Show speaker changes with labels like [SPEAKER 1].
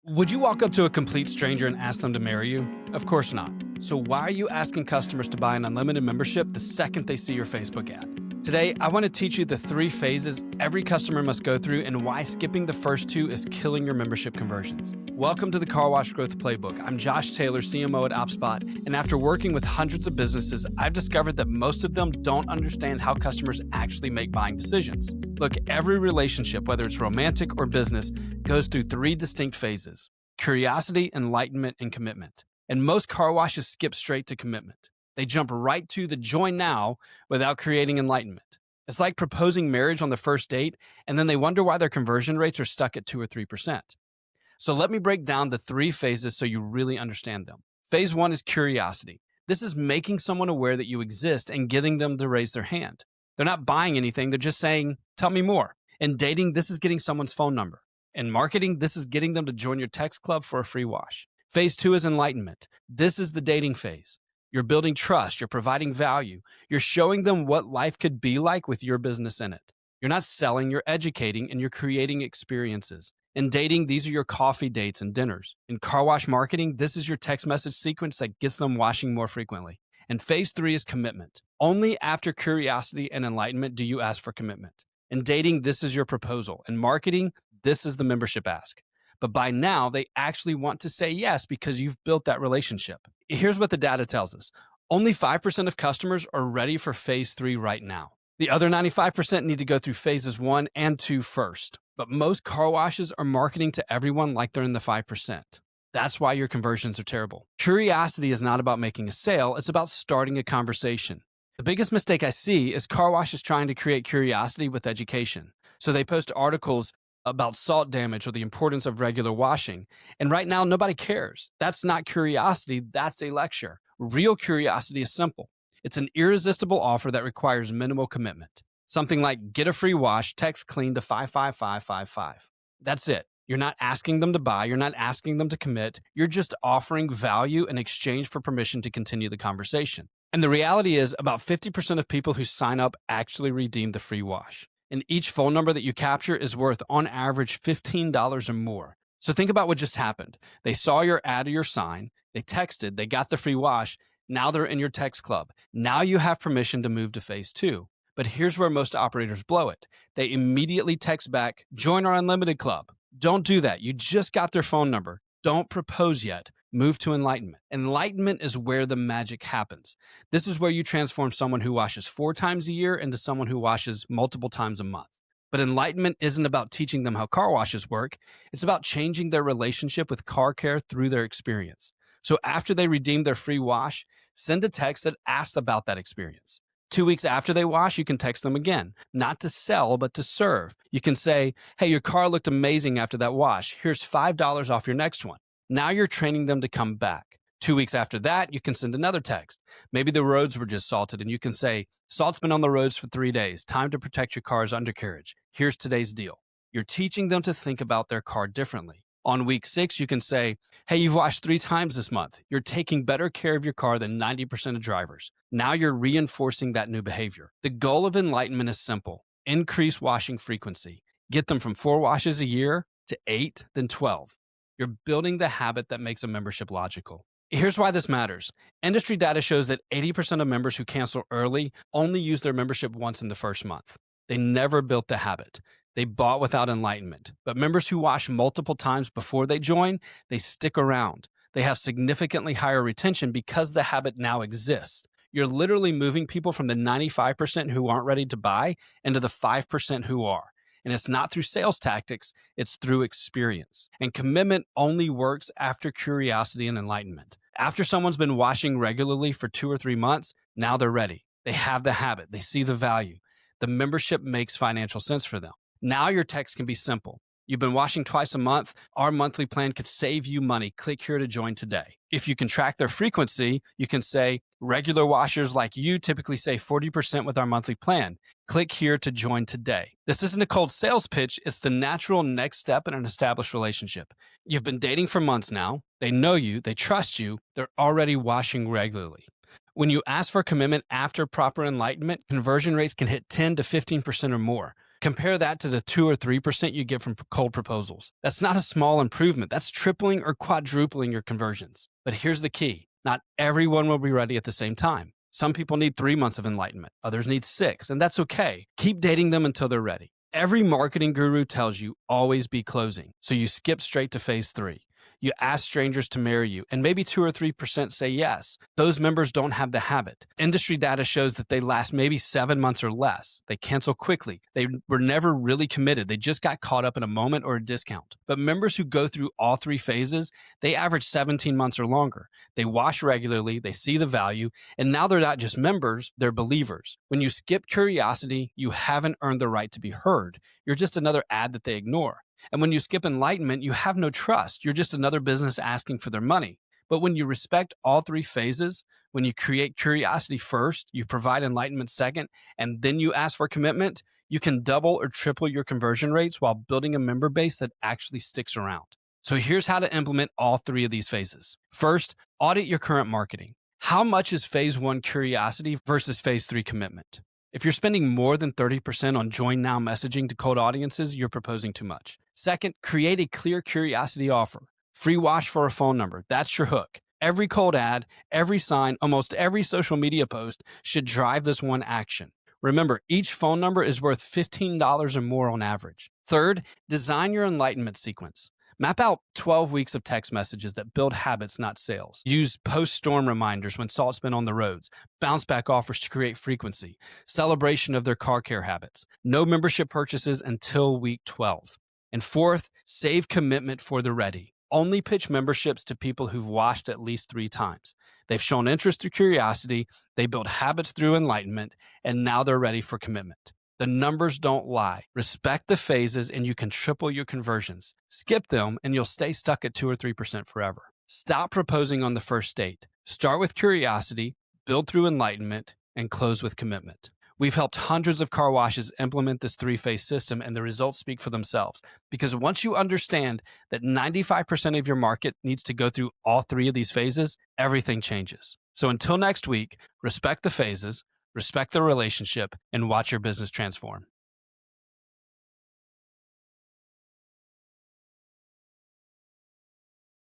[SPEAKER 1] Would you walk up to a complete stranger and ask them to marry you? Of course not. So why are you asking customers to buy an unlimited membership the second they see your Facebook ad? Today, I want to teach you the 3 phases every customer must go through and why skipping the first 2 is killing your membership conversions. Welcome to the Car Wash Growth Playbook. I'm Josh Taylor, CMO at OptSpot, and after working with hundreds of businesses, I've discovered that most of them don't understand how customers actually make buying decisions. Look, every relationship, whether it's romantic or business, goes through 3 distinct phases: curiosity, enlightenment, and commitment. And most car washes skip straight to commitment. They jump right to the join now without creating enlightenment. It's like proposing marriage on the first date, and then they wonder why their conversion rates are stuck at 2 or 3%. So let me break down the 3 phases so you really understand them. Phase 1 is curiosity. This is making someone aware that you exist and getting them to raise their hand. They're not buying anything, they're just saying, tell me more. In dating, this is getting someone's phone number. In marketing, this is getting them to join your text club for a free wash. Phase 2 is enlightenment. This is the dating phase. You're building trust, you're providing value, you're showing them what life could be like with your business in it. You're not selling, you're educating, and you're creating experiences. In dating, these are your coffee dates and dinners. In car wash marketing, this is your text message sequence that gets them washing more frequently. And phase 3 is commitment. Only after curiosity and enlightenment do you ask for commitment. In dating, this is your proposal. In marketing, this is the membership ask. But by now, they actually want to say yes because you've built that relationship. Here's what the data tells us. Only 5% of customers are ready for phase 3 right now. The other 95% need to go through phases 1 and 2 first. But most car washes are marketing to everyone like they're in the 5%. That's why your conversions are terrible. Curiosity is not about making a sale, it's about starting a conversation. The biggest mistake I see is car washes trying to create curiosity with education. So they post articles about salt damage or the importance of regular washing. And right now, nobody cares. That's not curiosity, that's a lecture. Real curiosity is simple. It's an irresistible offer that requires minimal commitment. Something like get a free wash, text clean to 55555. That's it. You're not asking them to buy, you're not asking them to commit, you're just offering value in exchange for permission to continue the conversation. And the reality is about 50% of people who sign up actually redeem the free wash. And each phone number that you capture is worth, on average, $15 or more. So think about what just happened. They saw your ad or your sign, they texted, they got the free wash, now they're in your text club. Now you have permission to move to phase 2. But here's where most operators blow it. They immediately text back, join our unlimited club. Don't do that. You just got their phone number. Don't propose yet. Move to enlightenment. Enlightenment is where the magic happens. This is where you transform someone who washes 4 times a year into someone who washes multiple times a month. But enlightenment isn't about teaching them how car washes work. It's about changing their relationship with car care through their experience. So after they redeem their free wash, send a text that asks about that experience. 2 weeks after they wash, you can text them again, not to sell, but to serve. You can say, hey, your car looked amazing after that wash. Here's $5 off your next one. Now you're training them to come back. 2 weeks after that, you can send another text. Maybe the roads were just salted and you can say, salt's been on the roads for 3 days. Time to protect your car's undercarriage. Here's today's deal. You're teaching them to think about their car differently. On week 6, you can say, hey, you've washed 3 times this month. You're taking better care of your car than 90% of drivers. Now you're reinforcing that new behavior. The goal of enlightenment is simple. Increase washing frequency. Get them from 4 washes a year to 8, then 12. You're building the habit that makes a membership logical. Here's why this matters. Industry data shows that 80% of members who cancel early only use their membership once in the first month. They never built the habit. They bought without enlightenment. But members who wash multiple times before they join, they stick around. They have significantly higher retention because the habit now exists. You're literally moving people from the 95% who aren't ready to buy into the 5% who are. And it's not through sales tactics, it's through experience. And commitment only works after curiosity and enlightenment. After someone's been washing regularly for 2 or 3 months, now they're ready. They have the habit, they see the value. The membership makes financial sense for them. Now your text can be simple. You've been washing twice a month. Our monthly plan could save you money. Click here to join today. If you can track their frequency, you can say, regular washers like you typically save 40% with our monthly plan. Click here to join today. This isn't a cold sales pitch. It's the natural next step in an established relationship. You've been dating for months now. They know you. They trust you. They're already washing regularly. When you ask for commitment after proper enlightenment, conversion rates can hit 10 to 15% or more. Compare that to the 2 or 3% you get from cold proposals. That's not a small improvement. That's tripling or quadrupling your conversions. But here's the key. Not everyone will be ready at the same time. Some people need 3 months of enlightenment. Others need 6, and that's okay. Keep dating them until they're ready. Every marketing guru tells you always be closing. So you skip straight to phase 3. You ask strangers to marry you, and maybe 2 or 3% say yes. Those members don't have the habit. Industry data shows that they last maybe 7 months or less. They cancel quickly. They were never really committed. They just got caught up in a moment or a discount. But members who go through all 3 phases, they average 17 months or longer. They wash regularly, they see the value, and now they're not just members, they're believers. When you skip curiosity, you haven't earned the right to be heard. You're just another ad that they ignore. And when you skip enlightenment, you have no trust. You're just another business asking for their money. But when you respect all 3 phases, when you create curiosity first, you provide enlightenment second, and then you ask for commitment, you can double or triple your conversion rates while building a member base that actually sticks around. So here's how to implement all 3 of these phases. First, audit your current marketing. How much is phase 1 curiosity versus phase 3 commitment? If you're spending more than 30% on join now messaging to cold audiences, you're proposing too much. Second, create a clear curiosity offer. Free wash for a phone number. That's your hook. Every cold ad, every sign, almost every social media post should drive this one action. Remember, each phone number is worth $15 or more on average. Third, design your enlightenment sequence. Map out 12 weeks of text messages that build habits, not sales. Use post-storm reminders when salt's been on the roads, bounce back offers to create frequency, celebration of their car care habits, no membership purchases until week 12. And fourth, save commitment for the ready. Only pitch memberships to people who've washed at least 3 times. They've shown interest through curiosity, they build habits through enlightenment, and now they're ready for commitment. The numbers don't lie. Respect the phases and you can triple your conversions. Skip them and you'll stay stuck at 2 or 3% forever. Stop proposing on the first date. Start with curiosity, build through enlightenment, and close with commitment. We've helped hundreds of car washes implement this 3-phase system, and the results speak for themselves. Because once you understand that 95% of your market needs to go through all 3 of these phases, everything changes. So until next week, respect the phases, respect the relationship, and watch your business transform.